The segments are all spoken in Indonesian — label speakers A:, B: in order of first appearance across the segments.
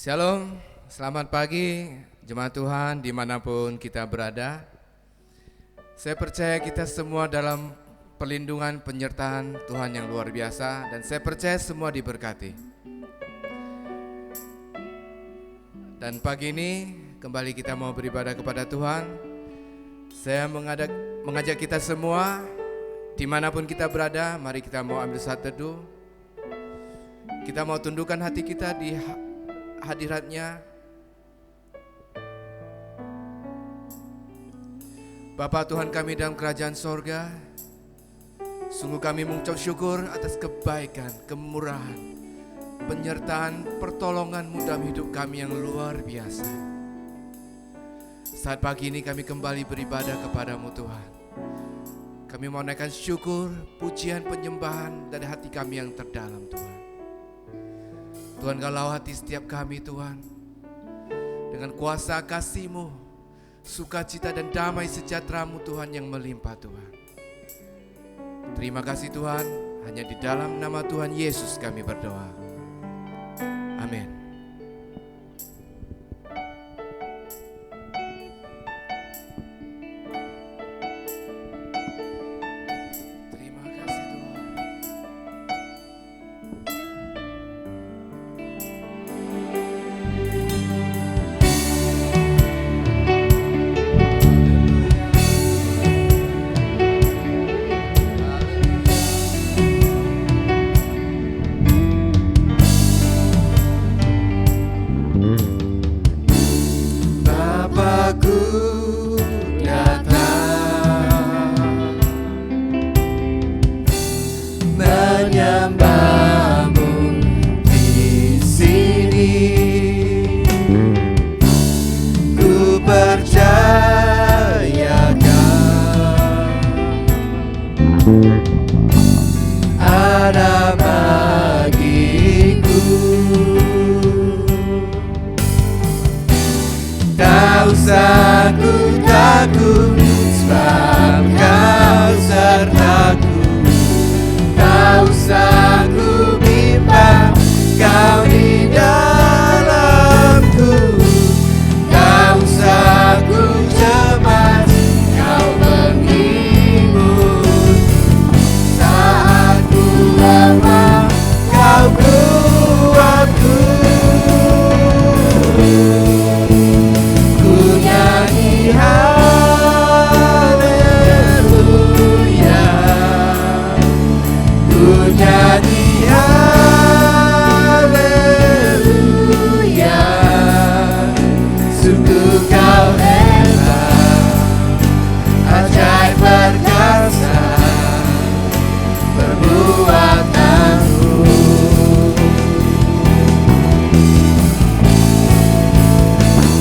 A: Shalom, selamat pagi jemaat Tuhan dimanapun kita berada. Saya percaya kita semua dalam perlindungan penyertaan Tuhan yang luar biasa. Dan saya percaya semua diberkati. Dan pagi ini kembali kita mau beribadah kepada Tuhan. Saya mengajak kita semua dimanapun kita berada, mari kita mau ambil saat teduh. Kita mau tundukkan hati kita di hadirat-Nya. Bapa Tuhan kami dalam kerajaan sorga, sungguh kami mengucap syukur atas kebaikan, kemurahan, penyertaan, pertolongan-Mu dalam hidup kami yang luar biasa. Saat pagi ini kami kembali beribadah kepada-Mu Tuhan. Kami mau naikkan syukur, pujian, penyembahan dari hati kami yang terdalam Tuhan. Tuhan, Kau hati setiap kami Tuhan. Dengan kuasa kasih-Mu, sukacita dan damai sejahtera-Mu Tuhan yang melimpah Tuhan. Terima kasih Tuhan, hanya di dalam nama Tuhan Yesus kami berdoa. Amin.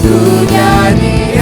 B: Ku nyanyi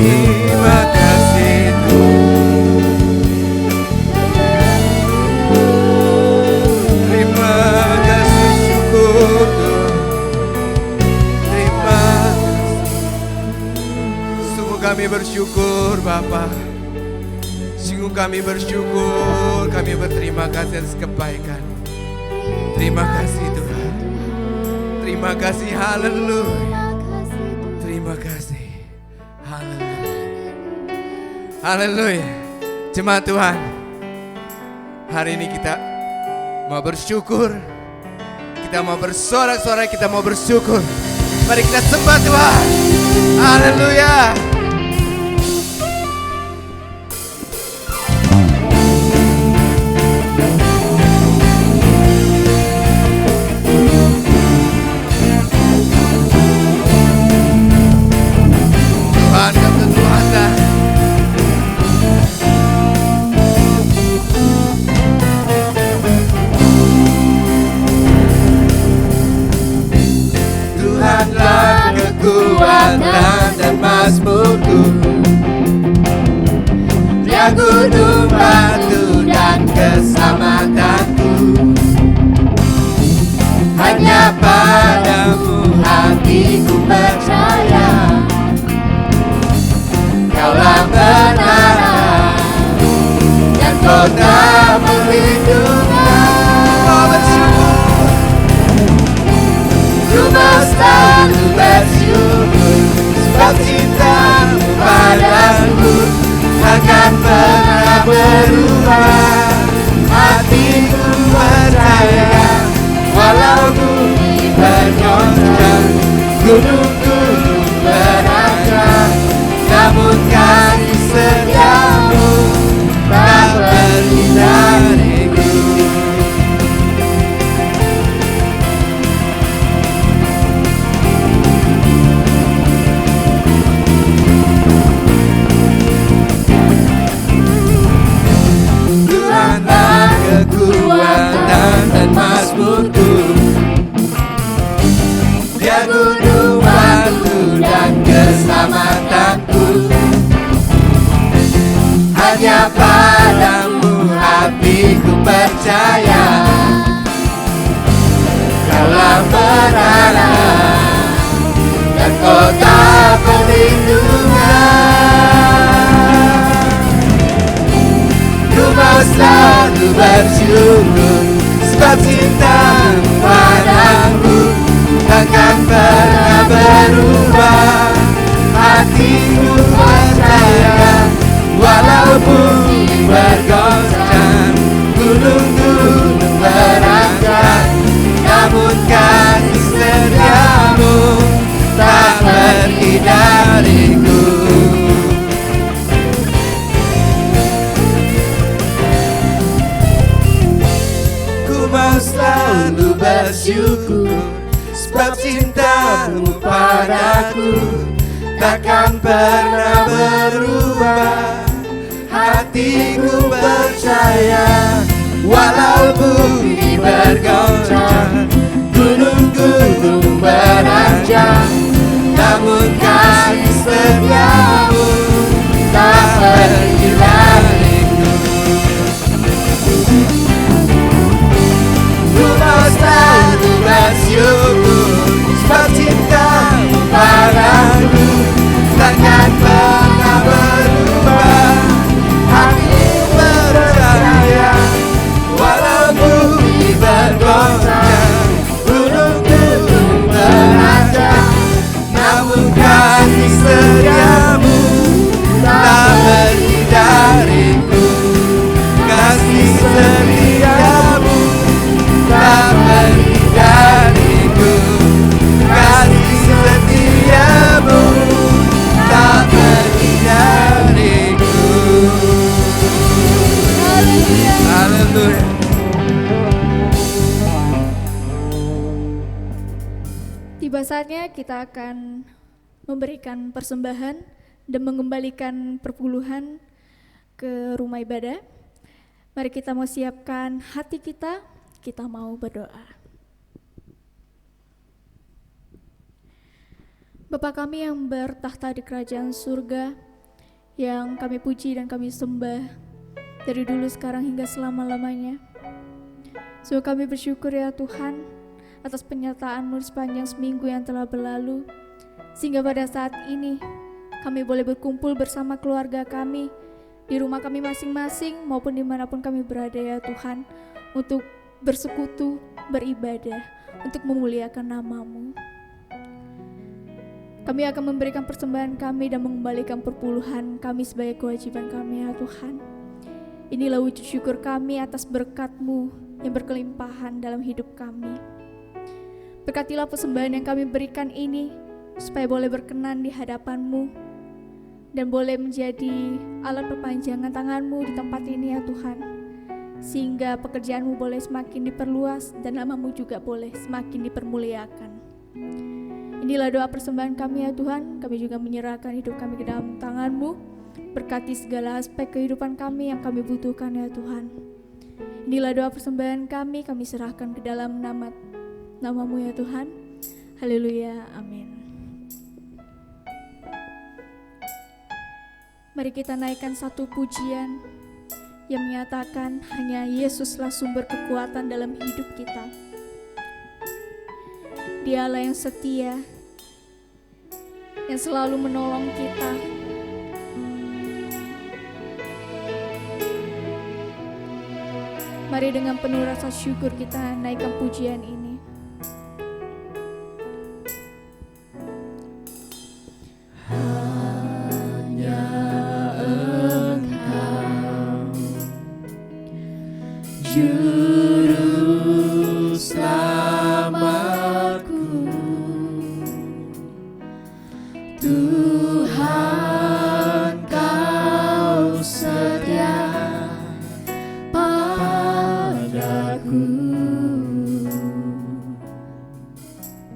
A: Terima kasih Tuhan. Terima kasih, syukur Tuhan. Terima kasih. Sungguh kami bersyukur Bapa. Sungguh kami bersyukur, kami berterima kasih atas kebaikan. Terima kasih Tuhan. Terima kasih, haleluya. Terima kasih, haleluya. Haleluya. Jemaat Tuhan, hari ini kita mau bersyukur. Kita mau bersorak-sorai, kita mau bersyukur. Mari kita sembah Tuhan. Haleluya. Tuhanlah kekuatan dan mazmurku, Dia gunung batu dan keselamatanku. Hanya padamu hatiku percaya, Kaulah menara dan kota perlindungan. Oh, bersyukur, ku mau selalu bersyukur, sebab cintamu padaku takkan pernah berubah. Hatiku percaya, walau bumi bergoncang, gunung-gunung berancang, namun kasih setiamu tak pergi dariku. Tuhanlah kekuatan dan mazmurku, Dia gunung batu dan keselamatanku. Hanya padamu hatiku percaya, Kaulah menara dan kota perlindungan. Ku mau selalu bersyukur, sebab cintamu padaku takkan pernah berubah. Hatiku percaya, walau bumi bergoncang, gunung-gunung berancang, namun kasih setiamu tak pergi dariku. Ku mau selalu bersyukur, sebab cintamu padaku takkan pernah berubah. Hatiku percaya, walau bumi bergoncang, gunung-gunung berancang, namun kasih setiamu tak pergi dariku. Ku mau selalu bersyukur, sebab cintamu padaku takkan pernah berubah. Hatiku percaya, walau bumi bergoncang, gunung-gunung berancang, namun kasih setiamu tak pergi dariku. Kasih setiamu tak pergi dariku. Kasih setiamu tak pergi dariku. Haleluya.
B: Tiba saatnya kita akan memberikan persembahan dan mengembalikan perpuluhan ke rumah ibadah. Mari kita mau siapkan hati kita mau berdoa. Bapa kami yang bertahta di kerajaan surga, yang kami puji dan kami sembah dari dulu sekarang hingga selama-lamanya. So kami bersyukur ya Tuhan atas penyertaan-Mu sepanjang seminggu yang telah berlalu, sehingga pada saat ini kami boleh berkumpul bersama keluarga kami di rumah kami masing-masing maupun dimanapun kami berada ya Tuhan, untuk bersekutu, beribadah, untuk memuliakan nama-Mu. Kami akan memberikan persembahan kami dan mengembalikan perpuluhan kami sebagai kewajiban kami ya Tuhan. Inilah wujud syukur kami atas berkat-Mu yang berkelimpahan dalam hidup kami. Berkatilah persembahan yang kami berikan ini supaya boleh berkenan di hadapan-Mu dan boleh menjadi alat perpanjangan tangan-Mu di tempat ini ya Tuhan, sehingga pekerjaan-Mu boleh semakin diperluas dan nama-Mu juga boleh semakin dipermuliakan. Inilah doa persembahan kami ya Tuhan. Kami juga menyerahkan hidup kami ke dalam tangan-Mu. Berkati segala aspek kehidupan kami yang kami butuhkan ya Tuhan. Inilah doa persembahan kami serahkan ke dalam nama-Mu ya Tuhan. Haleluya, amin. Mari kita naikkan satu pujian yang menyatakan hanya Yesuslah sumber kekuatan dalam hidup kita. Dialah yang setia, yang selalu menolong kita. Mari dengan penuh rasa syukur kita naikkan pujian ini.
C: Hanya Engkau, Juru Selamatku, Tuhan Kau setia padaku.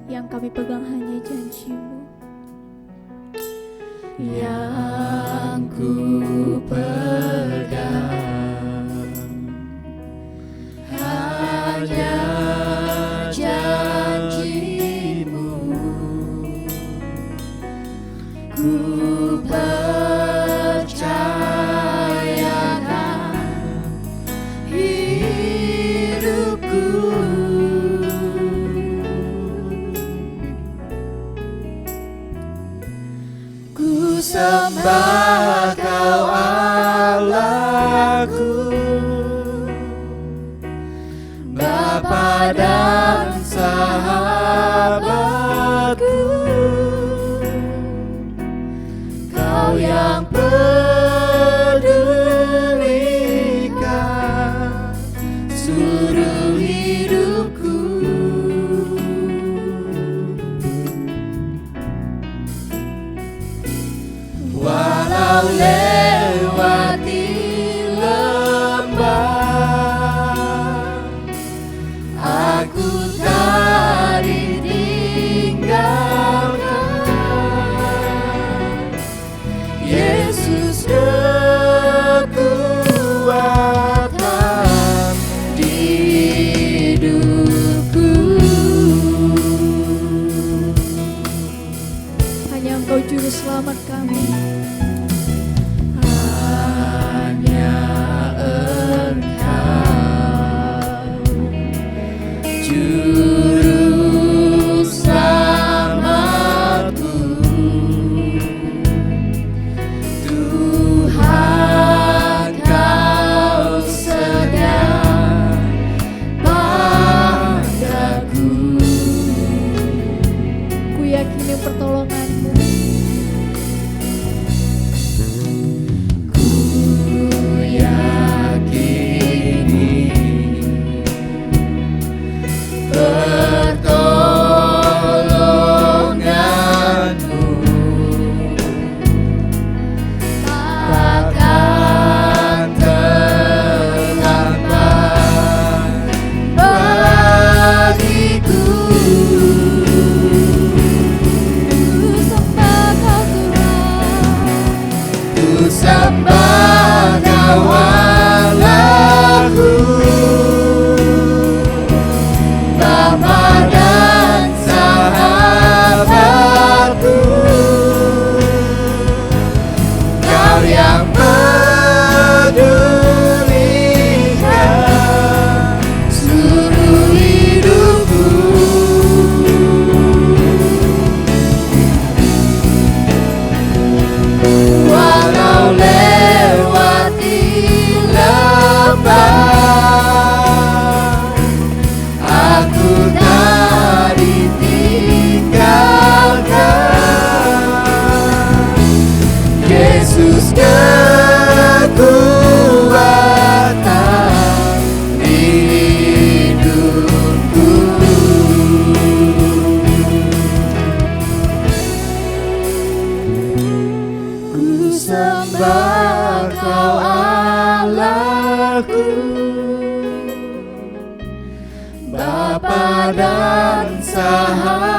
B: Yang kami pegang hanya janji-Mu,
C: yang ku pegang hanya janji-Mu. Ku percayakan hidupku, ku sembah Kau Allahku, Bapa dan sahabatku. Kau yang pedulikan seluruh hidupku. Walau lewati lembah, aku tak ditinggalkan. Yesus kekuatan di hidupku.
B: hanya Engkau Juru Selamat kami.
C: Hanya Engkau, Juru Selamatku, Tuhan Kau setia padaku.
B: Ku yakini pertolongan-Mu,
C: Ku yakini pertolongan-Mu takkan terlambat bagiku.
B: ku
C: Ku sembah
B: sembah Kau Tuhan.
C: Kau Allahku, Bapa dan sahabatku. Kau yang Yesus kekuatan di hidupku. Ku sembah Kau Allahku, Bapa dan sahabatku,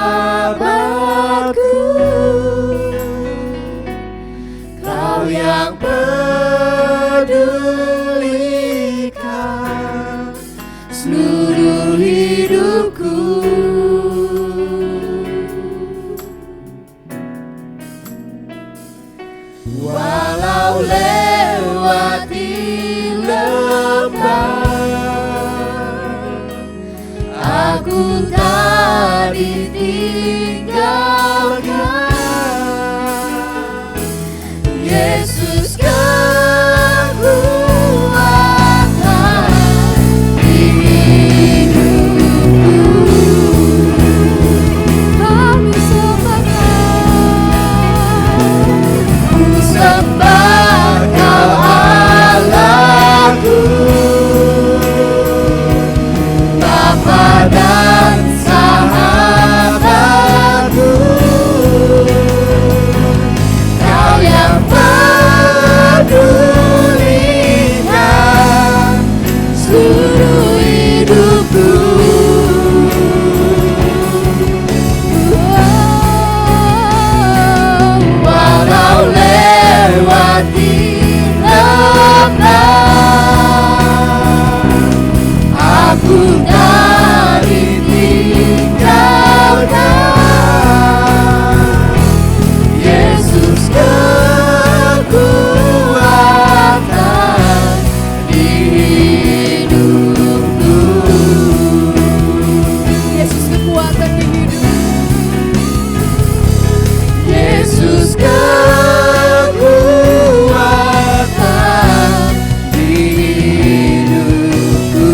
C: Kau yang pedulikan seluruh hidupku. Walau lewati lembah, aku tak ditinggalkan. Yesus kekuatan di hidupku. Kami sembah Ku sembah Kau Allahku, Bapa dan sahabatku, Kau yang pedulikan seluruh hidupku. Walau lewati lembah, aku tak ditinggalkan. Yesus kekuatan di hidupku. Yesus kekuatan di hidupku. Yesus kekuatan di hidupku.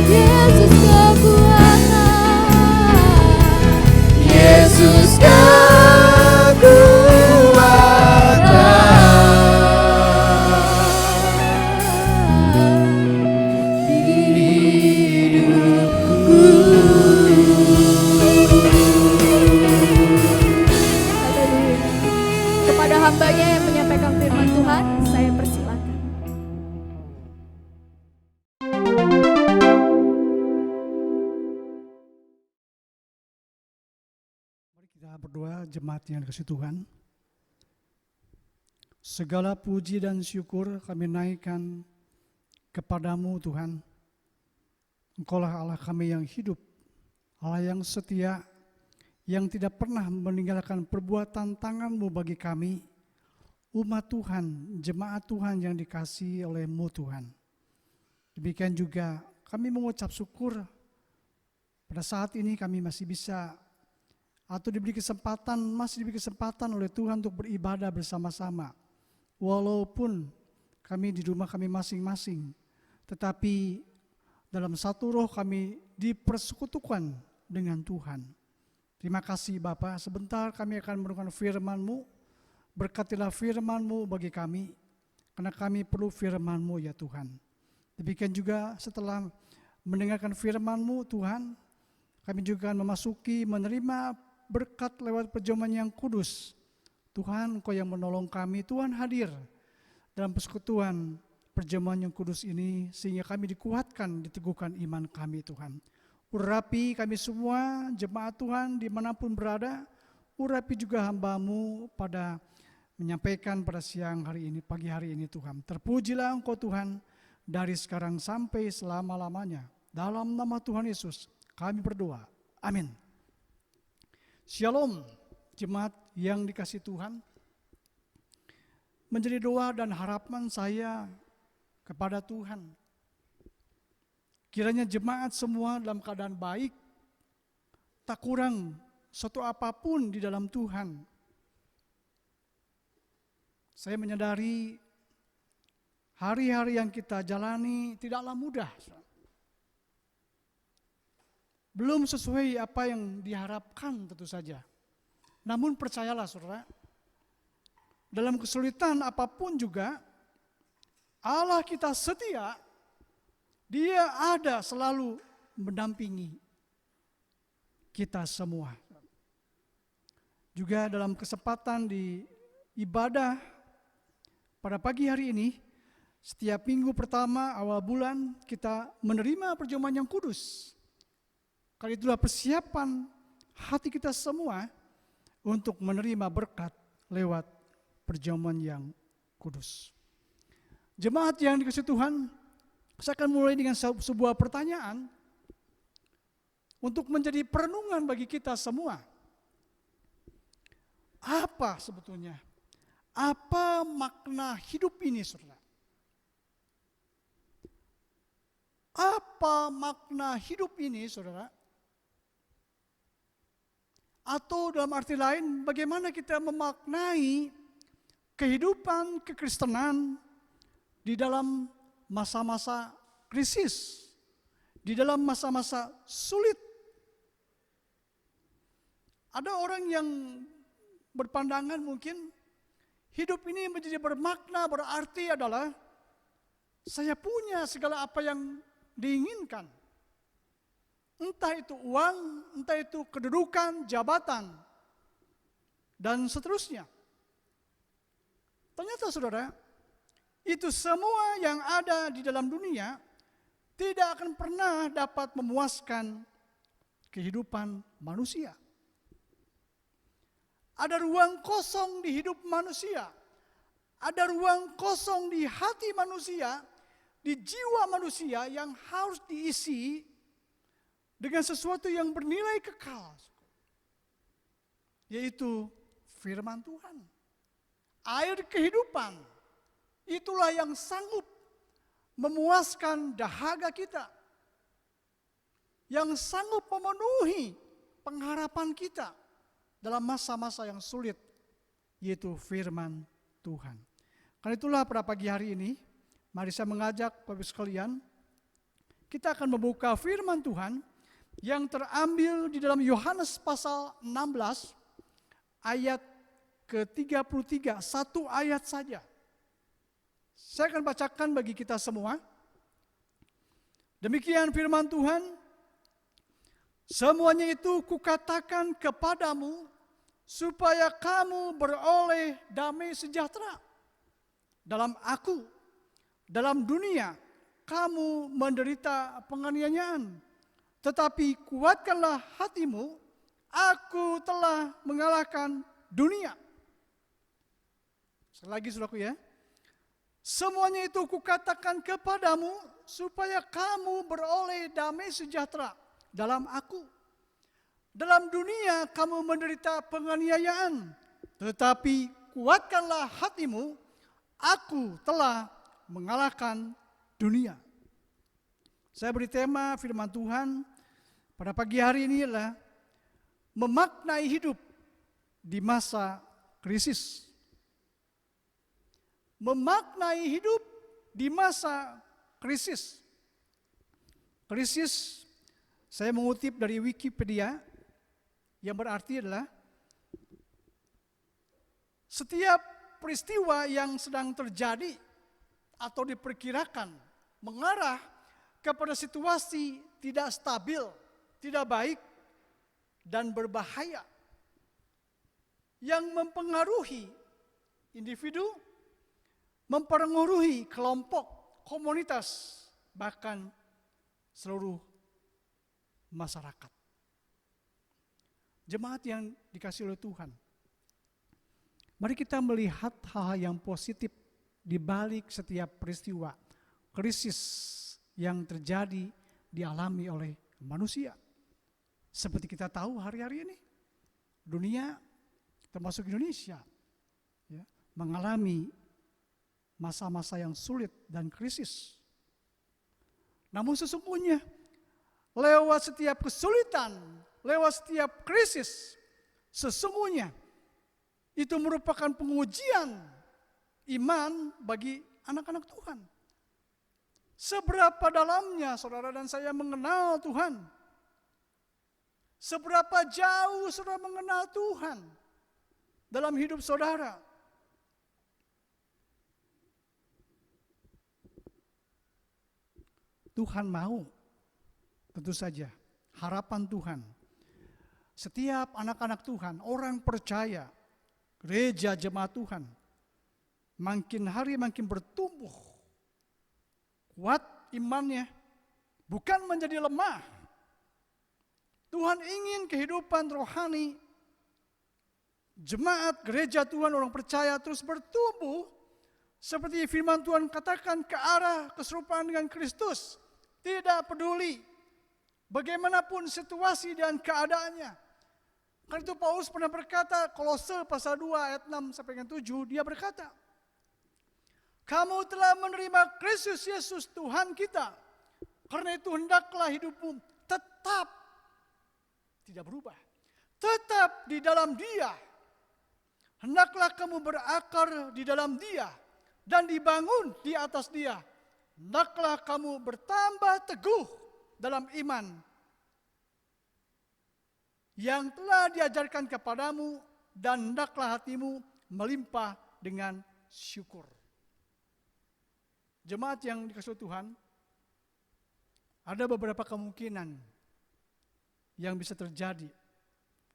C: Yesus kekuatan. Yesus kekuatan di hidupku.
B: Haleluya. Kepada hambanya yang menyampaikan firman Tuhan, saya persilakan.
D: Mari kita berdoa, jemaat yang dikasihi Tuhan. Segala puji dan syukur kami naikkan kepadamu Tuhan. Engkaulah Allah kami yang hidup, Allah yang setia, yang tidak pernah meninggalkan perbuatan tangan-Mu bagi kami, umat Tuhan, jemaat Tuhan yang dikasihi oleh-Mu Tuhan. Demikian juga kami mengucap syukur pada saat ini kami masih bisa atau masih diberi kesempatan oleh Tuhan untuk beribadah bersama-sama. Walaupun kami di rumah kami masing-masing, tetapi dalam satu roh kami dipersekutukan dengan Tuhan. Terima kasih Bapa, sebentar kami akan merenungkan firman-Mu. Berkatilah firman-Mu bagi kami, karena kami perlu firman-Mu ya Tuhan. Demikian juga setelah mendengarkan firman-Mu Tuhan, kami juga akan memasuki menerima berkat lewat perjamuan yang kudus. Tuhan, Engkau yang menolong kami, Tuhan hadir dalam persekutuan perjamuan yang kudus ini, sehingga kami dikuatkan, diteguhkan iman kami Tuhan. Urapi kami semua, jemaat Tuhan dimanapun berada, urapi juga hamba-Mu pada menyampaikan pada siang hari ini, pagi hari ini Tuhan. Terpujilah Engkau Tuhan, dari sekarang sampai selama-lamanya. Dalam nama Tuhan Yesus kami berdoa, amin. Shalom, jemaat yang dikasihi Tuhan. Menjadi doa dan harapan saya kepada Tuhan, kiranya jemaat semua dalam keadaan baik, tak kurang suatu apapun di dalam Tuhan. Saya menyadari hari-hari yang kita jalani tidaklah mudah. Belum sesuai apa yang diharapkan tentu saja. Namun percayalah saudara, dalam kesulitan apapun juga, Allah kita setia, Dia ada selalu mendampingi kita semua. Juga dalam kesempatan di ibadah pada pagi hari ini, setiap minggu pertama awal bulan kita menerima perjamuan yang kudus. Kali itulah persiapan hati kita semua untuk menerima berkat lewat perjamuan yang kudus. Jemaat yang dikasihi Tuhan, saya akan mulai dengan sebuah pertanyaan untuk menjadi perenungan bagi kita semua. Apa sebetulnya? Apa makna hidup ini, saudara? Apa makna hidup ini, saudara? Atau dalam arti lain, bagaimana kita memaknai kehidupan kekristenan di dalam masa-masa krisis, di dalam masa-masa sulit. Ada orang yang berpandangan mungkin hidup ini menjadi bermakna, berarti adalah saya punya segala apa yang diinginkan. Entah itu uang, entah itu kedudukan, jabatan, dan seterusnya. Ternyata saudara, itu semua yang ada di dalam dunia tidak akan pernah dapat memuaskan kehidupan manusia. Ada ruang kosong di hidup manusia. Ada ruang kosong di hati manusia, di jiwa manusia yang harus diisi dengan sesuatu yang bernilai kekal, yaitu firman Tuhan. Air kehidupan. Itulah yang sanggup memuaskan dahaga kita. Yang sanggup memenuhi pengharapan kita dalam masa-masa yang sulit, yaitu firman Tuhan. Karena itulah pada pagi hari ini, mari saya mengajak Bapak sekalian, kita akan membuka firman Tuhan yang terambil di dalam Yohanes pasal 16 ayat ke-33, satu ayat saja. Saya akan bacakan bagi kita semua. Demikian firman Tuhan, semuanya itu kukatakan kepadamu supaya kamu beroleh damai sejahtera dalam aku. Dalam dunia kamu menderita penganiayaan, tetapi kuatkanlah hatimu, aku telah mengalahkan dunia. Sekali lagi saudaraku ya. Semuanya itu kukatakan kepadamu supaya kamu beroleh damai sejahtera dalam aku. Dalam dunia kamu menderita penganiayaan, tetapi kuatkanlah hatimu, aku telah mengalahkan dunia. Saya beri tema firman Tuhan pada pagi hari ini adalah memaknai hidup di masa krisis. Memaknai hidup di masa krisis. Krisis, saya mengutip dari Wikipedia, yang berarti adalah setiap peristiwa yang sedang terjadi atau diperkirakan mengarah kepada situasi tidak stabil, tidak baik, dan berbahaya yang mempengaruhi individu, mempengaruhi kelompok, komunitas, bahkan seluruh masyarakat. Jemaat yang dikasihi oleh Tuhan, mari kita melihat hal-hal yang positif di balik setiap peristiwa krisis yang terjadi dialami oleh manusia. Seperti kita tahu hari-hari ini, dunia termasuk Indonesia ya, mengalami masa-masa yang sulit dan krisis. Namun sesungguhnya lewat setiap kesulitan, lewat setiap krisis, sesungguhnya itu merupakan pengujian iman bagi anak-anak Tuhan. Seberapa dalamnya saudara dan saya mengenal Tuhan? Seberapa jauh saudara mengenal Tuhan dalam hidup saudara? Tuhan mau, tentu saja, harapan Tuhan. Setiap anak-anak Tuhan, orang percaya, gereja jemaat Tuhan, makin hari makin bertumbuh, kuat imannya, bukan menjadi lemah. Tuhan ingin kehidupan rohani, jemaat gereja Tuhan, orang percaya terus bertumbuh, seperti firman Tuhan katakan, ke arah keserupaan dengan Kristus. Tidak peduli bagaimanapun situasi dan keadaannya. Karena itu Paulus pernah berkata, Kolose pasal 2 ayat 6 sampai dengan 7, dia berkata, kamu telah menerima Kristus Yesus Tuhan kita. Karena itu hendaklah hidupmu tetap tidak berubah. Tetap di dalam Dia. Hendaklah kamu berakar di dalam Dia dan dibangun di atas Dia. Hendaklah kamu bertambah teguh dalam iman yang telah diajarkan kepadamu, dan hendaklah hatimu melimpah dengan syukur. Jemaat yang dikasihi Tuhan, ada beberapa kemungkinan yang bisa terjadi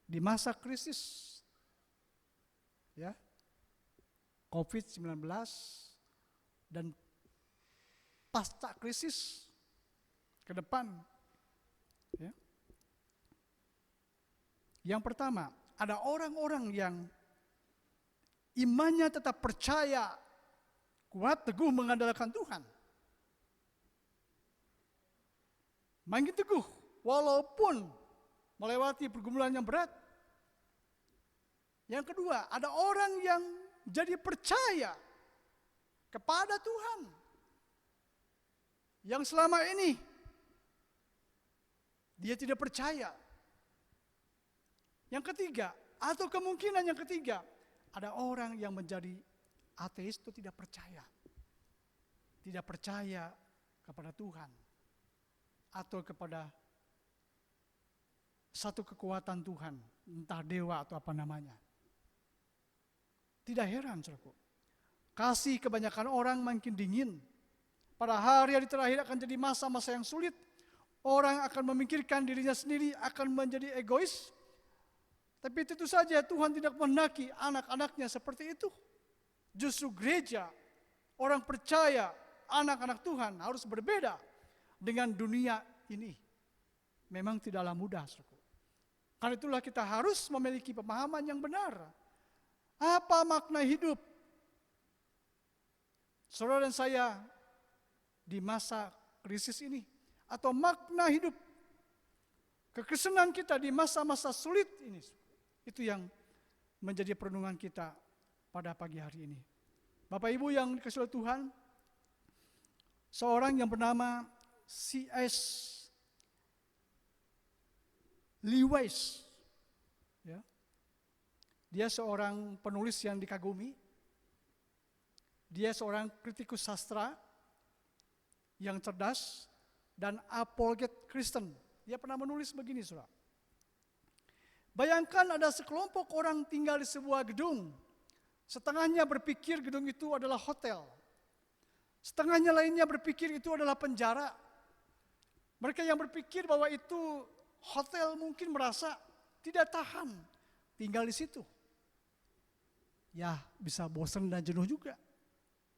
D: di masa krisis, ya, COVID-19 dan pasca krisis ke depan. Ya. Yang pertama, ada orang-orang yang imannya tetap percaya, kuat, teguh mengandalkan Tuhan. Makin teguh, walaupun melewati pergumulan yang berat. Yang kedua, ada orang yang jadi percaya kepada Tuhan. Yang selama ini dia tidak percaya. Yang ketiga, atau kemungkinan yang ketiga, ada orang yang menjadi ateis itu tidak percaya. Tidak percaya kepada Tuhan. Atau kepada satu kekuatan Tuhan. Entah dewa atau apa namanya. Tidak heran, saudaraku. Kasih kebanyakan orang makin dingin. Pada hari-hari terakhir akan jadi masa-masa yang sulit. Orang akan memikirkan dirinya sendiri, akan menjadi egois. Tapi tentu saja Tuhan tidak menghendaki anak-anaknya seperti itu. Justru gereja, orang percaya, anak-anak Tuhan harus berbeda dengan dunia ini. Memang tidaklah mudah, saudaraku. Karena itulah kita harus memiliki pemahaman yang benar. Apa makna hidup? Saudara dan saya di masa krisis ini. Atau makna hidup, kekristenan kita di masa-masa sulit ini. Itu yang menjadi perenungan kita pada pagi hari ini. Bapak Ibu yang dikasihi Tuhan, seorang yang bernama C.S. Lewis, ya, dia seorang penulis yang dikagumi. Dia seorang kritikus sastra yang cerdas dan apologet Kristen. Dia pernah menulis begini, saudara. Bayangkan ada sekelompok orang tinggal di sebuah gedung. Setengahnya berpikir gedung itu adalah hotel. Setengahnya lainnya berpikir itu adalah penjara. Mereka yang berpikir bahwa itu hotel mungkin merasa tidak tahan tinggal di situ. Ya, bisa bosan dan jenuh juga.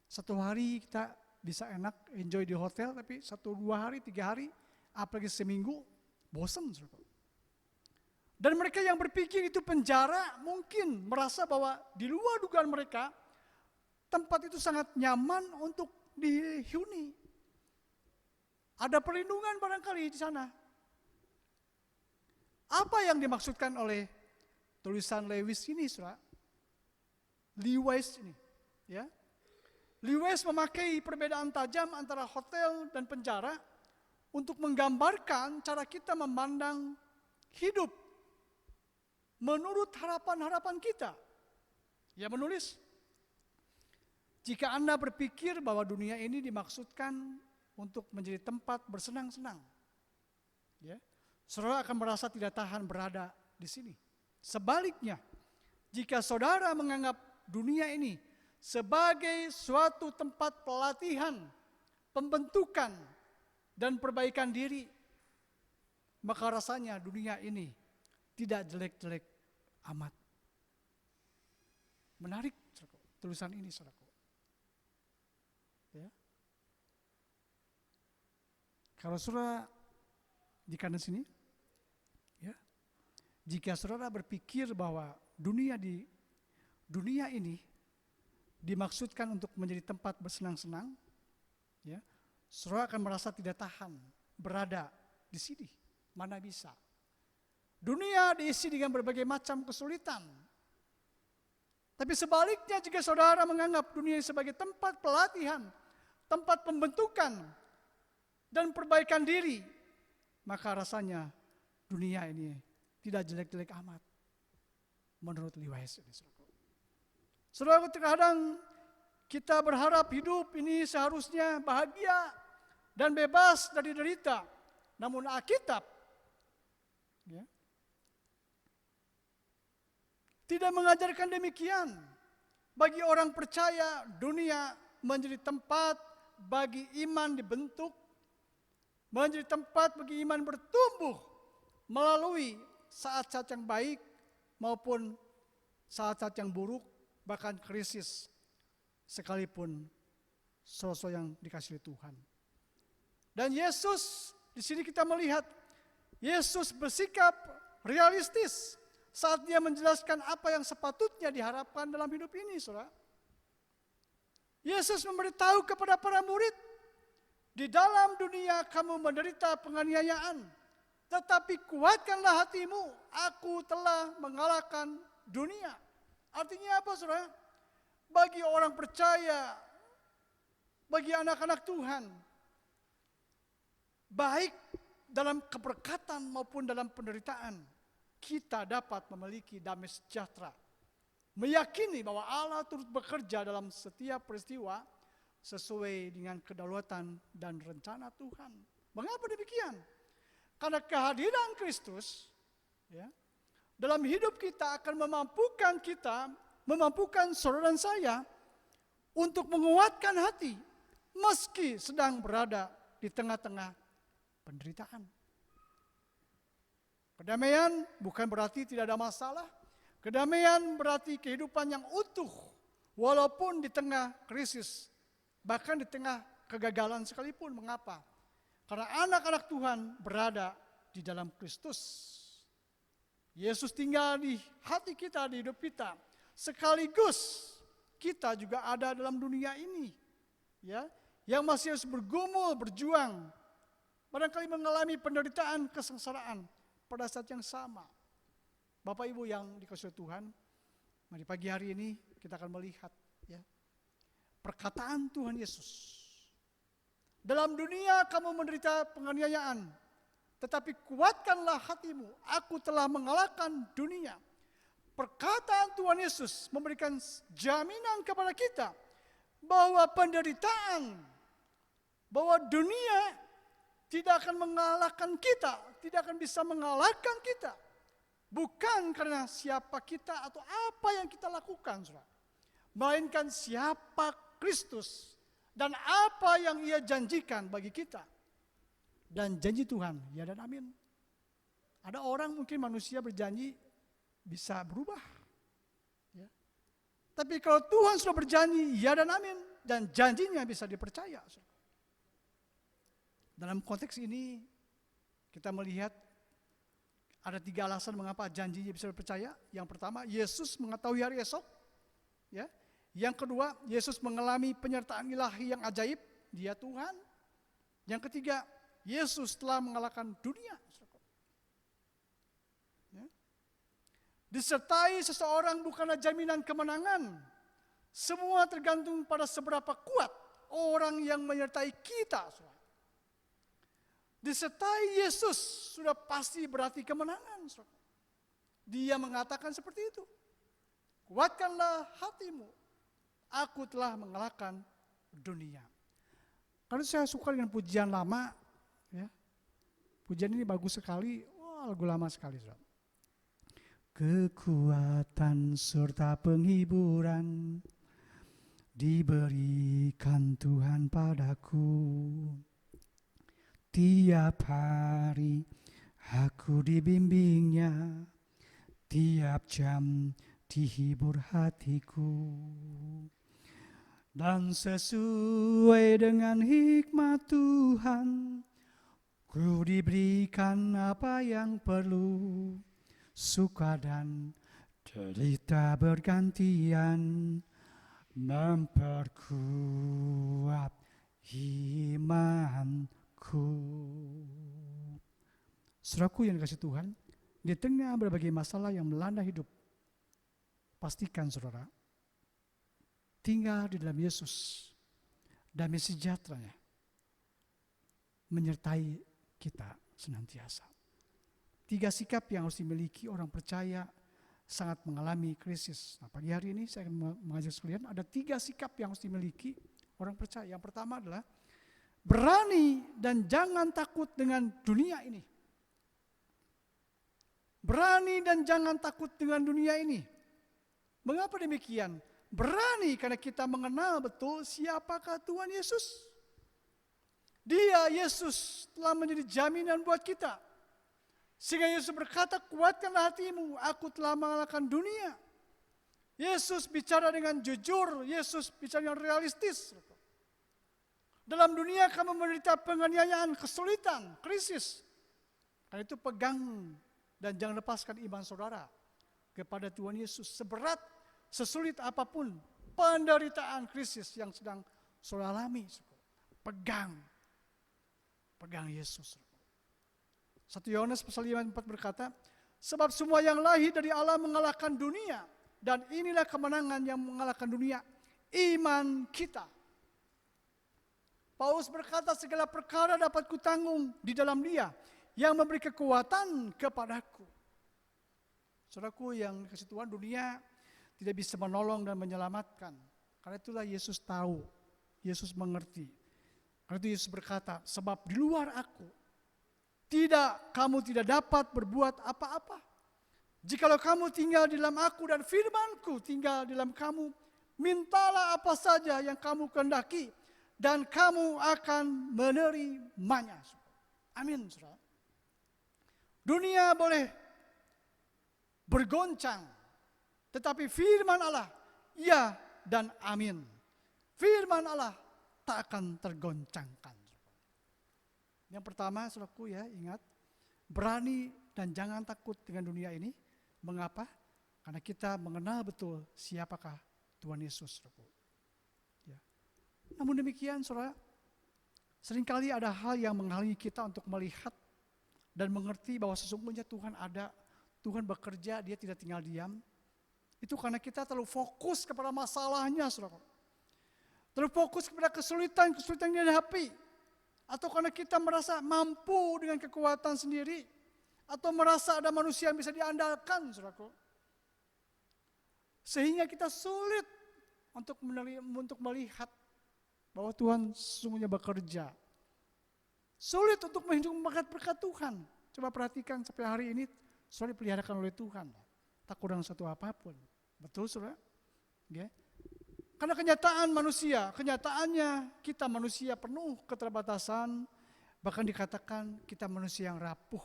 D: Satu hari kita bisa enak enjoy di hotel, tapi 1, 2 hari, 3 hari, apalagi seminggu, bosan. Dan mereka yang berpikir itu penjara mungkin merasa bahwa di luar dugaan mereka, tempat itu sangat nyaman untuk dihuni. Ada perlindungan barangkali di sana. Apa yang dimaksudkan oleh tulisan Lewis ini, saudara? Lewis ini, ya. Lewis memakai perbedaan tajam antara hotel dan penjara untuk menggambarkan cara kita memandang hidup menurut harapan-harapan kita. Ia menulis, jika Anda berpikir bahwa dunia ini dimaksudkan untuk menjadi tempat bersenang-senang, ya, saudara akan merasa tidak tahan berada di sini. Sebaliknya, jika saudara menganggap dunia ini sebagai suatu tempat pelatihan, pembentukan, dan perbaikan diri, maka rasanya dunia ini tidak jelek-jelek amat. Menarik tulisan ini, saudaraku. Ya. Kalau saudara di kanan sini, ya, jika saudara berpikir bahwa dunia ini dimaksudkan untuk menjadi tempat bersenang-senang, ya, saudara akan merasa tidak tahan berada di sini. Mana bisa? Dunia diisi dengan berbagai macam kesulitan. Tapi sebaliknya jika saudara menganggap dunia sebagai tempat pelatihan, tempat pembentukan, dan perbaikan diri, maka rasanya dunia ini tidak jelek-jelek amat. Menurut Lewis ini, saudara, terkadang kita berharap hidup ini seharusnya bahagia dan bebas dari derita. Namun Alkitab, ya, tidak mengajarkan demikian. Bagi orang percaya, dunia menjadi tempat bagi iman dibentuk, menjadi tempat bagi iman bertumbuh melalui saat-saat yang baik maupun saat-saat yang buruk, bahkan krisis, sekalipun sosok yang dikasihi Tuhan. Dan Yesus, di sini kita melihat Yesus bersikap realistis saat dia menjelaskan apa yang sepatutnya diharapkan dalam hidup ini, saudara. Yesus memberitahu kepada para murid, di dalam dunia kamu menderita penganiayaan, tetapi kuatkanlah hatimu, aku telah mengalahkan dunia. Artinya apa, saudara? Bagi orang percaya, bagi anak-anak Tuhan, baik dalam keberkatan maupun dalam penderitaan, kita dapat memiliki damai sejahtera. Meyakini bahwa Allah turut bekerja dalam setiap peristiwa sesuai dengan kedaulatan dan rencana Tuhan. Mengapa demikian? Karena kehadiran Kristus, ya, dalam hidup kita akan memampukan saudara dan saya untuk menguatkan hati meski sedang berada di tengah-tengah penderitaan. Kedamaian bukan berarti tidak ada masalah. Kedamaian berarti kehidupan yang utuh walaupun di tengah krisis, bahkan di tengah kegagalan sekalipun. Mengapa? Karena anak-anak Tuhan berada di dalam Kristus. Yesus tinggal di hati kita, di hidup kita. Sekaligus kita juga ada dalam dunia ini, ya, yang masih harus bergumul, berjuang, barangkali mengalami penderitaan, kesengsaraan pada saat yang sama. Bapak Ibu yang dikasihi Tuhan, mari pagi hari ini kita akan melihat, ya, perkataan Tuhan Yesus. Dalam dunia kamu menderita penganiayaan, tetapi kuatkanlah hatimu, aku telah mengalahkan dunia. Perkataan Tuhan Yesus memberikan jaminan kepada kita bahwa penderitaan, bahwa dunia tidak akan mengalahkan kita, tidak akan bisa mengalahkan kita. Bukan karena siapa kita atau apa yang kita lakukan, saudara, melainkan siapa Kristus dan apa yang Ia janjikan bagi kita. Dan janji Tuhan, ya dan amin. Ada orang mungkin manusia berjanji bisa berubah, ya. Tapi kalau Tuhan sudah berjanji, ya dan amin, dan janjinya bisa dipercaya. Dalam konteks ini kita melihat ada 3 alasan mengapa janjinya bisa dipercaya. Yang pertama, Yesus mengetahui hari esok, ya. Yang kedua, Yesus mengalami penyertaan ilahi yang ajaib, Dia Tuhan. Yang ketiga, Yesus telah mengalahkan dunia. Ya. Disertai seseorang bukanlah jaminan kemenangan. Semua tergantung pada seberapa kuat orang yang menyertai kita. Disertai Yesus sudah pasti berarti kemenangan. Dia mengatakan seperti itu. Kuatkanlah hatimu, aku telah mengalahkan dunia. Karena saya suka dengan pujian lama, ya. Pujian ini bagus sekali, lagu lama sekali. Kekuatan serta penghiburan diberikan Tuhan padaku. Tiap hari aku dibimbingnya, tiap jam dihibur hatiku. Dan sesuai dengan hikmat Tuhan, ku diberikan apa yang perlu. Suka dan derita bergantian, memperkuat imanku. Saudaraku yang dikasihi Tuhan, di tengah berbagai masalah yang melanda hidup, pastikan saudara, tinggal di dalam Yesus, damai sejahteranya menyertai kita senantiasa. 3 sikap yang harus dimiliki orang percaya sangat mengalami krisis. Nah, pagi hari ini saya akan mengajak sekalian, ada 3 sikap yang harus dimiliki orang percaya. Yang pertama adalah berani dan jangan takut dengan dunia ini. Berani dan jangan takut dengan dunia ini. Mengapa demikian? Berani karena kita mengenal betul siapakah Tuhan Yesus. Dia, Yesus, telah menjadi jaminan buat kita. Sehingga Yesus berkata, kuatkanlah hatimu, aku telah mengalahkan dunia. Yesus bicara dengan jujur, Yesus bicara dengan realistis. Dalam dunia kamu menderita penganiayaan, kesulitan, krisis. Karena itu pegang dan jangan lepaskan iman saudara kepada Tuhan Yesus. Seberat, sesulit apapun penderitaan krisis yang sedang saudara alami, pegang Yesus. 1 Yohanes pasal 5 ayat 4 berkata, sebab semua yang lahir dari Allah mengalahkan dunia, dan inilah kemenangan yang mengalahkan dunia, iman kita. Paulus berkata, segala perkara dapat kutanggung di dalam Dia yang memberi kekuatan kepadaku. Saudaraku yang dikasihi Tuhan, dunia tidak bisa menolong dan menyelamatkan. Karena itulah Yesus tahu, Yesus mengerti. Karena itu Yesus berkata, sebab di luar aku, kamu tidak dapat berbuat apa-apa. Jikalau kamu tinggal di dalam aku dan firman-Ku tinggal di dalam kamu, mintalah apa saja yang kamu kehendaki dan kamu akan menerimanya. Amin, saudara. Dunia boleh bergoncang, tetapi firman Allah, ya dan amin. Firman Allah tak akan tergoncangkan. Yang pertama, saudaraku ya, ingat, berani dan jangan takut dengan dunia ini. Mengapa? Karena kita mengenal betul siapakah Tuhan Yesus, saudaraku. Ya. Namun demikian, saudara, seringkali ada hal yang menghalangi kita untuk melihat dan mengerti bahwa sesungguhnya Tuhan ada, Tuhan bekerja, Dia tidak tinggal diam. Itu karena kita terlalu fokus kepada masalahnya, saudara. Terlalu fokus kepada kesulitan yang dihadapi. Atau karena kita merasa mampu dengan kekuatan sendiri. Atau merasa ada manusia yang bisa diandalkan, saudaraku. Sehingga kita sulit untuk melihat bahwa Tuhan sesungguhnya bekerja. Sulit untuk menghidup berkat Tuhan. Coba perhatikan sampai hari ini, saudara dipeliharakan oleh Tuhan. Tak kurang satu apapun. Betul, saudara? Okay. Karena kenyataannya kita manusia penuh keterbatasan, bahkan dikatakan kita manusia yang rapuh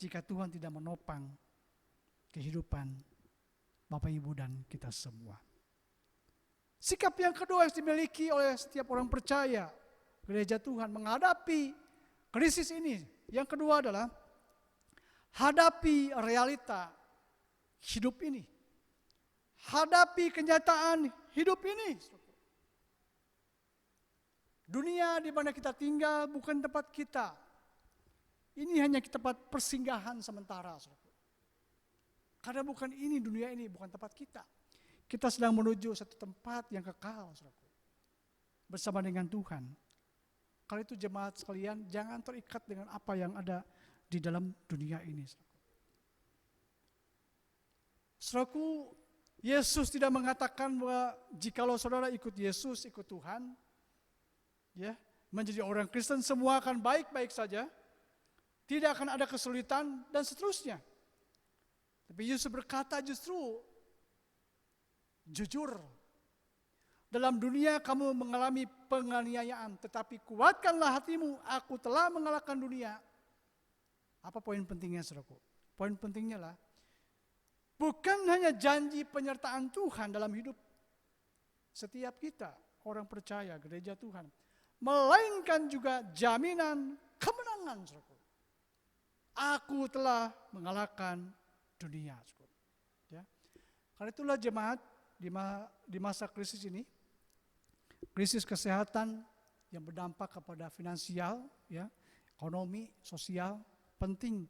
D: jika Tuhan tidak menopang kehidupan Bapak Ibu dan kita semua. Sikap yang kedua yang dimiliki oleh setiap orang percaya, gereja Tuhan menghadapi krisis ini. Yang kedua adalah hadapi realita hidup ini. Hadapi kenyataan hidup ini. Dunia di mana kita tinggal bukan tempat kita. Ini hanya tempat persinggahan sementara. Karena bukan ini, dunia ini bukan tempat kita. Kita sedang menuju satu tempat yang kekal. Bersama dengan Tuhan. Kalau itu jemaat sekalian, jangan terikat dengan apa yang ada di dalam dunia ini. Saudaraku, Yesus tidak mengatakan bahwa jikalau saudara ikut Yesus, ikut Tuhan, ya, menjadi orang Kristen semua akan baik-baik saja, tidak akan ada kesulitan dan seterusnya. Tapi Yesus berkata justru jujur, Dalam dunia kamu mengalami penganiayaan, tetapi kuatkanlah hatimu, aku telah mengalahkan dunia. Apa poin pentingnya, saudaraku? Poin pentingnya lah, bukan hanya janji penyertaan Tuhan dalam hidup setiap kita, orang percaya, gereja Tuhan, melainkan juga jaminan kemenangan, saudaraku. Aku telah mengalahkan dunia, saudaraku. Ya. Karena itulah jemaat di masa krisis ini, krisis kesehatan yang berdampak kepada finansial, ya, ekonomi, sosial, penting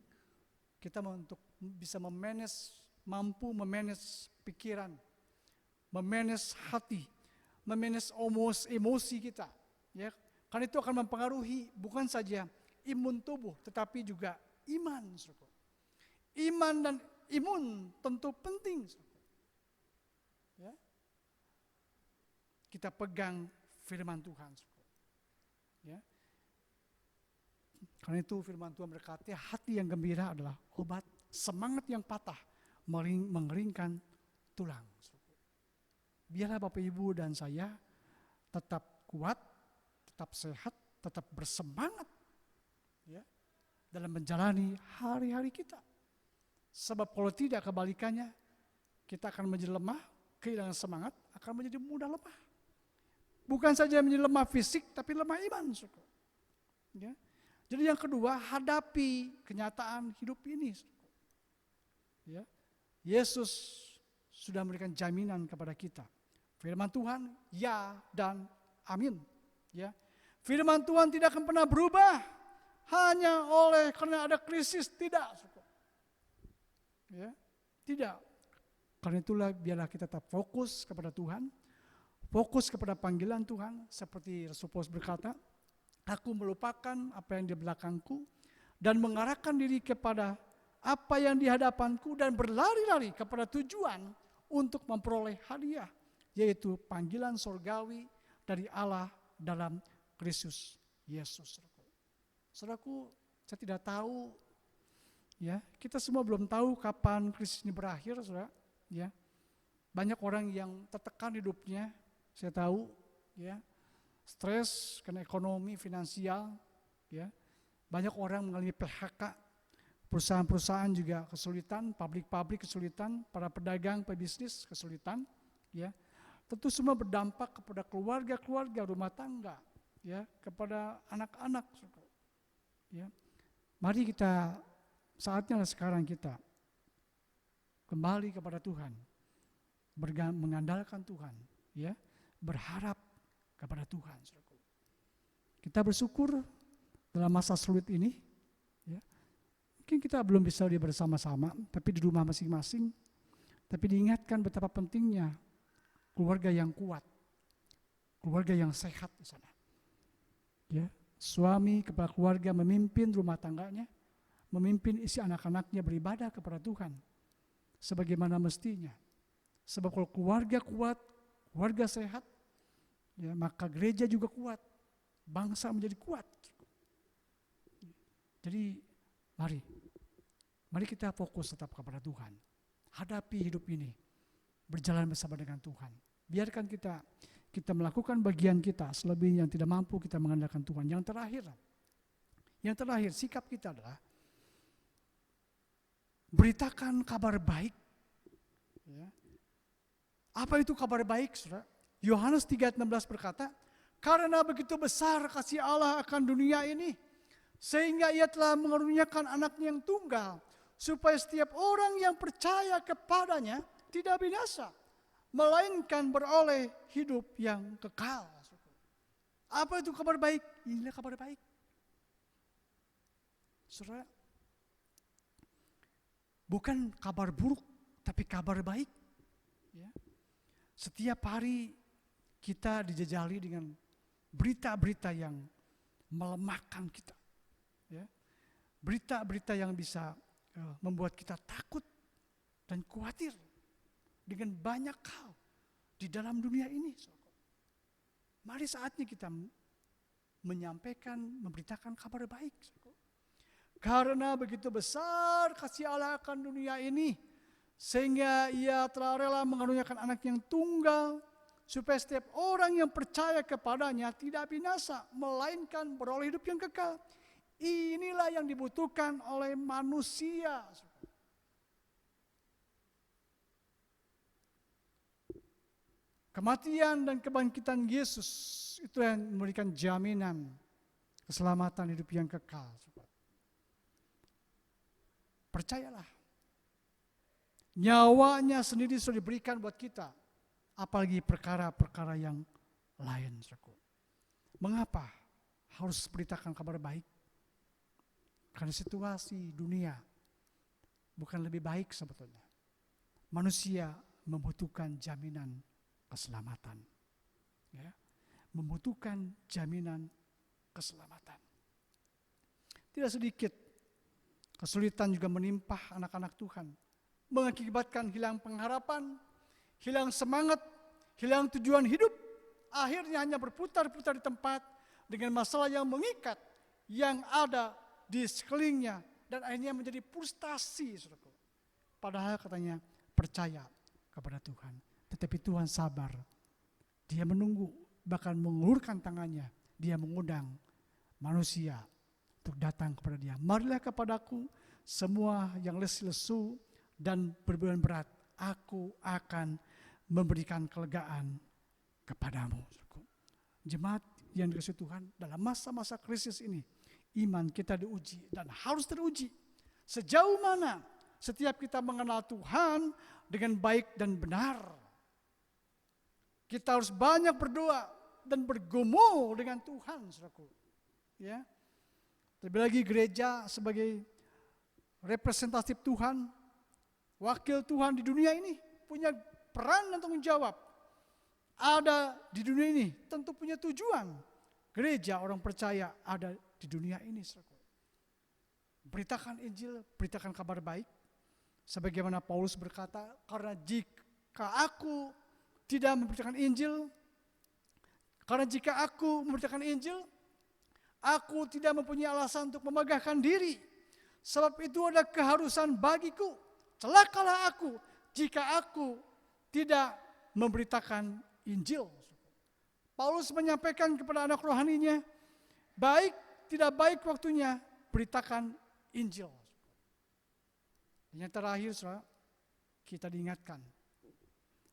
D: kita untuk bisa mampu memanage pikiran, memanage hati, memanage emosi kita, ya. Karena itu akan mempengaruhi bukan saja imun tubuh, tetapi juga iman, saudara. Iman dan imun tentu penting, saudara. Ya. Kita pegang firman Tuhan, saudara. Ya. Karena itu firman Tuhan berkata, hati yang gembira adalah obat, semangat yang patah mengeringkan tulang. Biarlah Bapak Ibu dan saya tetap kuat, tetap sehat, tetap bersemangat, ya, dalam menjalani hari-hari kita. Sebab kalau tidak, kebalikannya, kita akan menjadi lemah, kehilangan semangat, akan menjadi mudah lemah. Bukan saja menjadi lemah fisik, tapi lemah iman. Ya. Jadi yang kedua, hadapi kenyataan hidup ini. Ya. Yesus sudah memberikan jaminan kepada kita. Firman Tuhan, ya dan amin. Ya. Firman Tuhan tidak akan pernah berubah hanya karena ada krisis, tidak. Ya, tidak. Karena itulah biarlah kita tetap fokus kepada Tuhan, fokus kepada panggilan Tuhan, seperti Rasul Paulus berkata, aku melupakan apa yang di belakangku dan mengarahkan diri kepada apa yang di hadapanku dan berlari-lari kepada tujuan untuk memperoleh hadiah, yaitu panggilan surgawi dari Allah dalam Kristus Yesus. Saudaraku, saya tidak tahu, ya, kita semua belum tahu kapan krisis ini berakhir, saudara. Ya, banyak orang yang tertekan hidupnya, saya tahu, ya, stres karena ekonomi, finansial, ya, banyak orang mengalami PHK, perusahaan-perusahaan juga kesulitan, pabrik-pabrik kesulitan, para pedagang, pebisnis kesulitan, ya, tentu semua berdampak kepada keluarga-keluarga, rumah tangga, ya, kepada anak-anak, ya. Mari kita, saatnya sekarang kita kembali kepada Tuhan, mengandalkan Tuhan, ya, berharap kepada Tuhan. Kita bersyukur dalam masa sulit ini, ya. Mungkin kita belum bisa bersama-sama, tapi di rumah masing-masing, tapi diingatkan betapa pentingnya keluarga yang kuat, keluarga yang sehat di sana. Ya, suami kepala keluarga memimpin rumah tangganya, memimpin isi anak-anaknya beribadah kepada Tuhan sebagaimana mestinya. Sebab kalau keluarga kuat, keluarga sehat, ya, maka gereja juga kuat, bangsa menjadi kuat. Jadi mari kita fokus tetap kepada Tuhan. Hadapi hidup ini, berjalan bersama dengan Tuhan. Biarkan kita melakukan bagian kita, selebihnya yang tidak mampu kita mengandalkan Tuhan. Yang terakhir sikap kita adalah beritakan kabar baik. Ya. Apa itu kabar baik, saudara? Yohanes 3:16 berkata, karena begitu besar kasih Allah akan dunia ini, sehingga ia telah mengaruniakan anaknya yang tunggal, supaya setiap orang yang percaya kepadanya tidak binasa, melainkan beroleh hidup yang kekal. Apa itu kabar baik? Inilah kabar baik. Saudara, bukan kabar buruk, tapi kabar baik. Ya. Setiap hari kita dijajali dengan berita-berita yang melemahkan kita. Ya. Berita-berita yang bisa membuat kita takut dan khawatir dengan banyak hal di dalam dunia ini. Mari saatnya kita menyampaikan, memberitakan kabar baik. Karena begitu besar kasih Allah akan dunia ini, sehingga ia telah rela mengaruniakan anak yang tunggal, supaya setiap orang yang percaya kepadanya tidak binasa, melainkan beroleh hidup yang kekal. Inilah yang dibutuhkan oleh manusia. Kematian dan kebangkitan Yesus itu yang memberikan jaminan keselamatan hidup yang kekal. Percayalah. Nyawanya sendiri sudah diberikan buat kita. Apalagi perkara-perkara yang lain. Mengapa harus beritakan kabar baik? Karena situasi dunia bukan lebih baik sebetulnya. Manusia membutuhkan jaminan keselamatan. Ya, membutuhkan jaminan keselamatan. Tidak sedikit kesulitan juga menimpa anak-anak Tuhan. Mengakibatkan hilang pengharapan, hilang semangat, hilang tujuan hidup. Akhirnya hanya berputar-putar di tempat dengan masalah yang mengikat, yang ada di sekelilingnya. Dan akhirnya menjadi frustasi. Padahal katanya percaya kepada Tuhan. Tetapi Tuhan sabar. Dia menunggu, bahkan mengulurkan tangannya. Dia mengundang manusia untuk datang kepada dia. Marilah kepadaku semua yang lesu dan berbeban berat. Aku akan memberikan kelegaan kepadamu. Jemaat yang dikasihi Tuhan, dalam masa-masa krisis ini, iman kita diuji dan harus teruji. Sejauh mana setiap kita mengenal Tuhan dengan baik dan benar. Kita harus banyak berdoa dan bergumul dengan Tuhan, saudaraku. Ya. Terlebih lagi gereja sebagai representatif Tuhan, wakil Tuhan di dunia ini punya peran dan tanggung jawab. Ada di dunia ini tentu punya tujuan. Gereja orang percaya ada di dunia ini. Beritakan Injil, beritakan kabar baik. Sebagaimana Paulus berkata, karena jika aku tidak memberitakan Injil, karena jika aku memberitakan Injil, aku tidak mempunyai alasan untuk memegahkan diri. Sebab itu ada keharusan bagiku. Celakalah aku jika aku tidak memberitakan Injil. Paulus menyampaikan kepada anak rohaninya, baik tidak baik waktunya, beritakan Injil. Yang terakhir, saudara, kita diingatkan.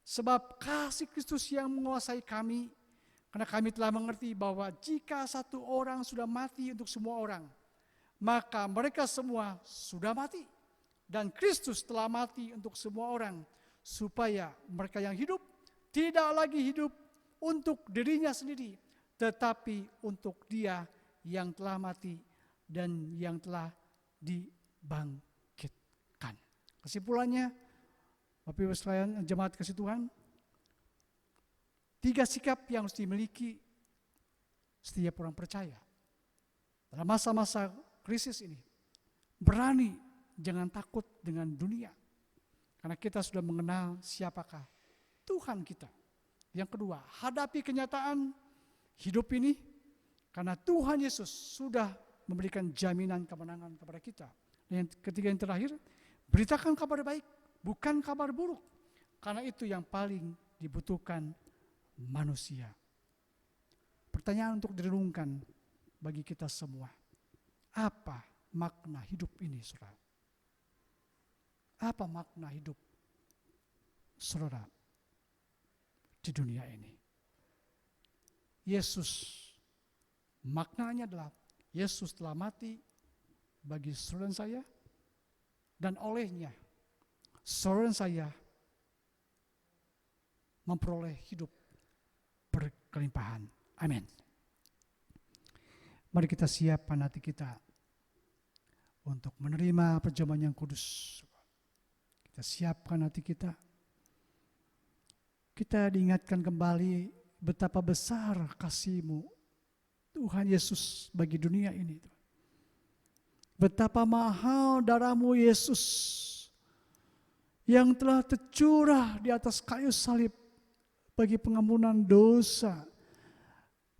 D: Sebab kasih Kristus yang menguasai kami, karena kami telah mengerti bahwa jika satu orang sudah mati untuk semua orang, maka mereka semua sudah mati. Dan Kristus telah mati untuk semua orang, supaya mereka yang hidup tidak lagi hidup untuk dirinya sendiri, tetapi untuk Dia yang telah mati dan yang telah dibangkitkan. Kesimpulannya, Bapak Ibu sekalian, jemaat kasih Tuhan, 3 sikap yang harus dimiliki setiap orang percaya dalam masa-masa krisis ini. Berani, jangan takut dengan dunia, karena kita sudah mengenal siapakah Tuhan kita. Yang kedua, hadapi kenyataan hidup ini, karena Tuhan Yesus sudah memberikan jaminan kemenangan kepada kita. Dan yang ketiga, yang terakhir, beritakan kabar baik, bukan kabar buruk, karena itu yang paling dibutuhkan manusia. Pertanyaan untuk direnungkan bagi kita semua, apa makna hidup ini, saudara? Apa makna hidup saudara di dunia ini? Yesus, maknanya adalah Yesus telah mati bagi saudara dan saya, dan olehnya saudara dan saya memperoleh hidup berkelimpahan. Amin. Mari kita siapkan hati kita untuk menerima perjamuan yang kudus. Kita siapkan hati kita. Kita diingatkan kembali betapa besar kasih-Mu, Tuhan Yesus, bagi dunia ini. Betapa mahal darah-Mu, Yesus, yang telah tercurah di atas kayu salib bagi pengampunan dosa,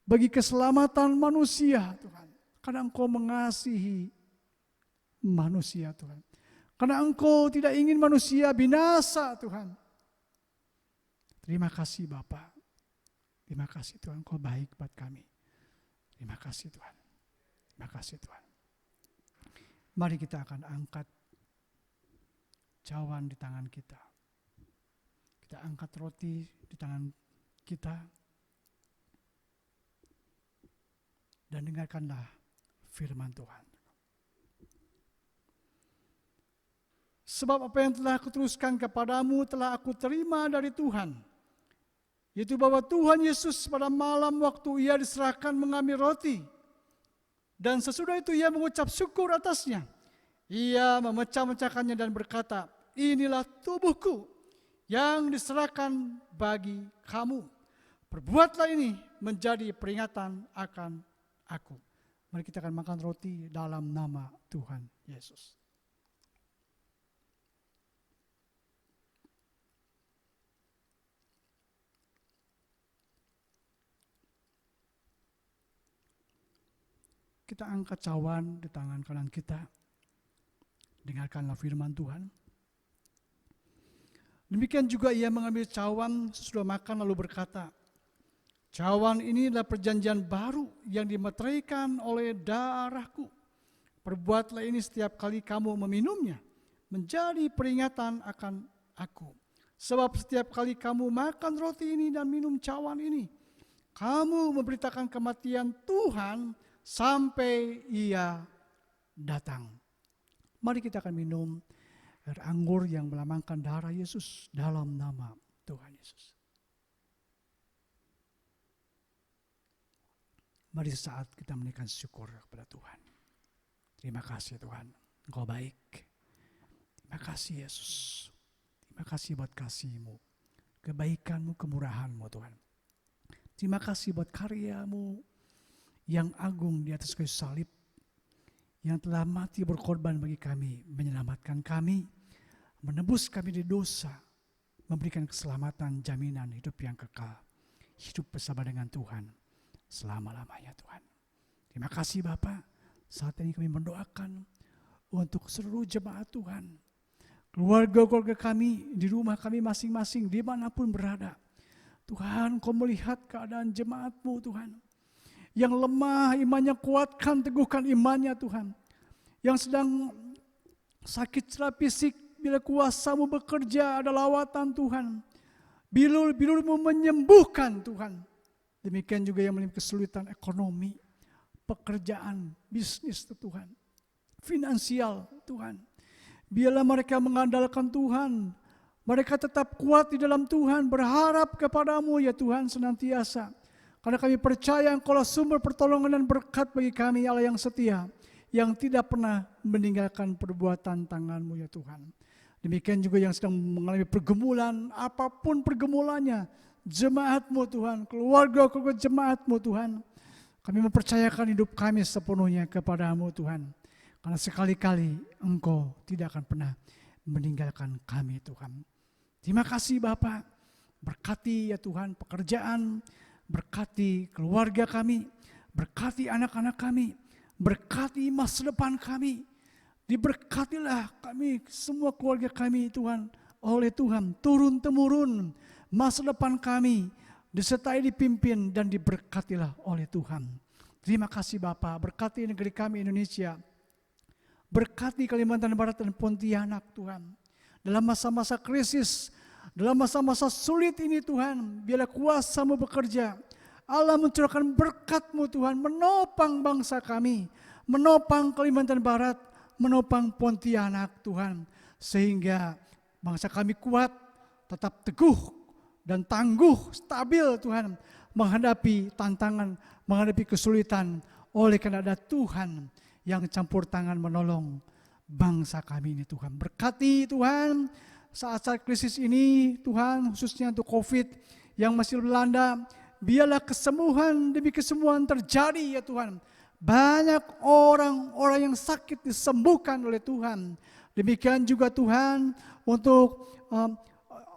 D: bagi keselamatan manusia, Tuhan. Karena Engkau mengasihi manusia, Tuhan. Karena Engkau tidak ingin manusia binasa, Tuhan. Terima kasih Bapa. Terima kasih Tuhan, Engkau baik buat kami. Terima kasih Tuhan. Terima kasih Tuhan. Mari kita akan angkat cawan di tangan kita. Kita angkat roti di tangan kita. Dan dengarkanlah firman Tuhan. Sebab apa yang telah aku teruskan kepadamu telah aku terima dari Tuhan. Yaitu bahwa Tuhan Yesus pada malam waktu ia diserahkan mengambil roti. Dan sesudah itu ia mengucap syukur atasnya. Ia memecah-mecahkannya dan berkata, inilah tubuhku yang diserahkan bagi kamu. Perbuatlah ini menjadi peringatan akan aku. Mari kita akan makan roti dalam nama Tuhan Yesus. Kita angkat cawan di tangan kanan kita. Dengarkanlah firman Tuhan. Demikian juga ia mengambil cawan sesudah makan lalu berkata, cawan ini adalah perjanjian baru yang dimeteraikan oleh darahku. Perbuatlah ini setiap kali kamu meminumnya, menjadi peringatan akan aku. Sebab setiap kali kamu makan roti ini dan minum cawan ini, kamu memberitakan kematian Tuhan sampai ia datang. Mari kita akan minum air anggur yang melambangkan darah Yesus dalam nama Tuhan Yesus. Mari saat kita menaikkan syukur kepada Tuhan. Terima kasih Tuhan, Engkau baik. Terima kasih Yesus. Terima kasih buat kasih-Mu, kebaikan-Mu, kemurahan-Mu Tuhan. Terima kasih buat karya-Mu yang agung di atas kayu salib, yang telah mati berkorban bagi kami, menyelamatkan kami, menebus kami dari dosa, memberikan keselamatan, jaminan hidup yang kekal, hidup bersama dengan Tuhan selama-lamanya Tuhan. Terima kasih Bapa. Saat ini kami mendoakan untuk seluruh jemaat Tuhan, keluarga-keluarga kami, di rumah kami masing-masing, dimanapun berada. Tuhan, Kau melihat keadaan jemaat-Mu Tuhan, yang lemah imannya, kuatkan, teguhkan imannya Tuhan. Yang sedang sakit secara fisik, bila kuasa-Mu bekerja, ada lawatan Tuhan. Bilur-bilur-Mu menyembuhkan Tuhan. Demikian juga yang memiliki kesulitan ekonomi, pekerjaan, bisnis Tuhan. Finansial Tuhan. Biarlah mereka mengandalkan Tuhan. Mereka tetap kuat di dalam Tuhan, berharap kepada-Mu ya Tuhan senantiasa. Karena kami percaya Engkaulah sumber pertolongan dan berkat bagi kami, Allah yang setia, yang tidak pernah meninggalkan perbuatan tangan-Mu ya Tuhan. Demikian juga yang sedang mengalami pergumulan, apapun pergumulannya, jemaat-Mu Tuhan, keluarga-keluarga jemaat-Mu Tuhan. Kami mempercayakan hidup kami sepenuhnya kepada-Mu Tuhan. Karena sekali-kali Engkau tidak akan pernah meninggalkan kami Tuhan. Terima kasih Bapa. Berkati ya Tuhan pekerjaan, berkati keluarga kami, berkati anak-anak kami, berkati masa depan kami. Diberkatilah kami, semua keluarga kami Tuhan, oleh Tuhan. Turun-temurun masa depan kami, disertai, dipimpin, dan diberkatilah oleh Tuhan. Terima kasih Bapa, berkati negeri kami Indonesia. Berkati Kalimantan Barat dan Pontianak Tuhan. Dalam masa-masa krisis, dalam masa-masa sulit ini Tuhan, biarlah kuasa-Mu bekerja. Allah mencurahkan berkat-Mu Tuhan, menopang bangsa kami, menopang Kalimantan Barat, menopang Pontianak Tuhan. Sehingga bangsa kami kuat, tetap teguh dan tangguh, stabil Tuhan. Menghadapi tantangan, menghadapi kesulitan. Oleh karena ada Tuhan yang campur tangan menolong bangsa kami ini Tuhan. Berkati Tuhan saat-saat krisis ini Tuhan, khususnya untuk COVID yang masih melanda, biarlah kesembuhan demi kesembuhan terjadi ya Tuhan. Banyak orang-orang yang sakit disembuhkan oleh Tuhan. Demikian juga Tuhan untuk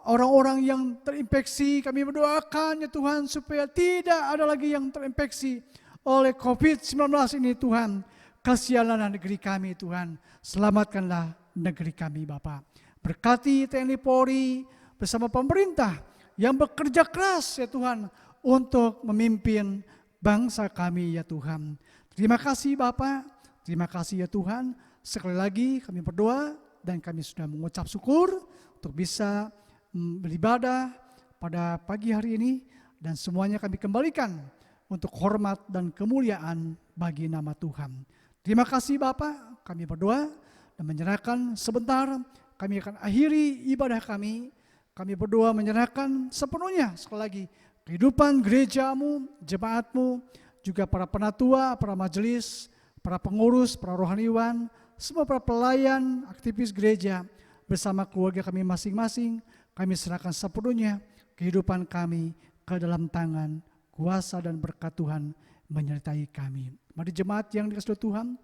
D: orang-orang yang terinfeksi, kami berdoakan ya Tuhan supaya tidak ada lagi yang terinfeksi oleh COVID-19 ini Tuhan. Kasihanlah negeri kami Tuhan, selamatkanlah negeri kami Bapa. Berkati TNI Polri bersama pemerintah yang bekerja keras ya Tuhan untuk memimpin bangsa kami ya Tuhan. Terima kasih Bapa, terima kasih ya Tuhan. Sekali lagi kami berdoa dan kami sudah mengucap syukur untuk bisa beribadah pada pagi hari ini. Dan semuanya kami kembalikan untuk hormat dan kemuliaan bagi nama Tuhan. Terima kasih Bapa, kami berdoa dan menyerahkan sebentar. Kami akan akhiri ibadah kami. Kami berdoa menyerahkan sepenuhnya sekali lagi kehidupan gerejamu, jemaatmu, juga para penatua, para majelis, para pengurus, para rohaniwan, semua para pelayan, aktivis gereja, bersama keluarga kami masing-masing, kami serahkan sepenuhnya kehidupan kami ke dalam tangan kuasa dan berkat Tuhan menyertai kami. Mari jemaat yang dikasihi Tuhan,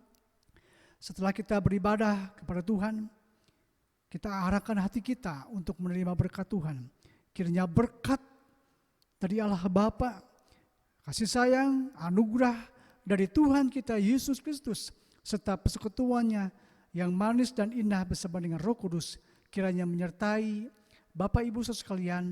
D: setelah kita beribadah kepada Tuhan, kita arahkan hati kita untuk menerima berkat Tuhan. Kiranya berkat dari Allah Bapa, kasih sayang, anugerah dari Tuhan kita Yesus Kristus, serta persekutuannya yang manis dan indah bersama dengan Roh Kudus, kiranya menyertai Bapak Ibu saudara sekalian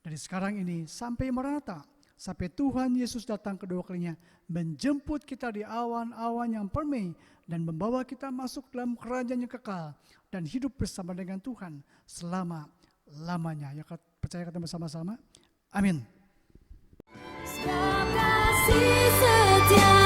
D: dari sekarang ini sampai Maranatha, sampai Tuhan Yesus datang kedua kalinya, menjemput kita di awan-awan yang permai dan membawa kita masuk dalam kerajaan yang kekal dan hidup bersama dengan Tuhan selama-lamanya. Ya, percaya kata bersama-sama. Amin.
C: Kasih setia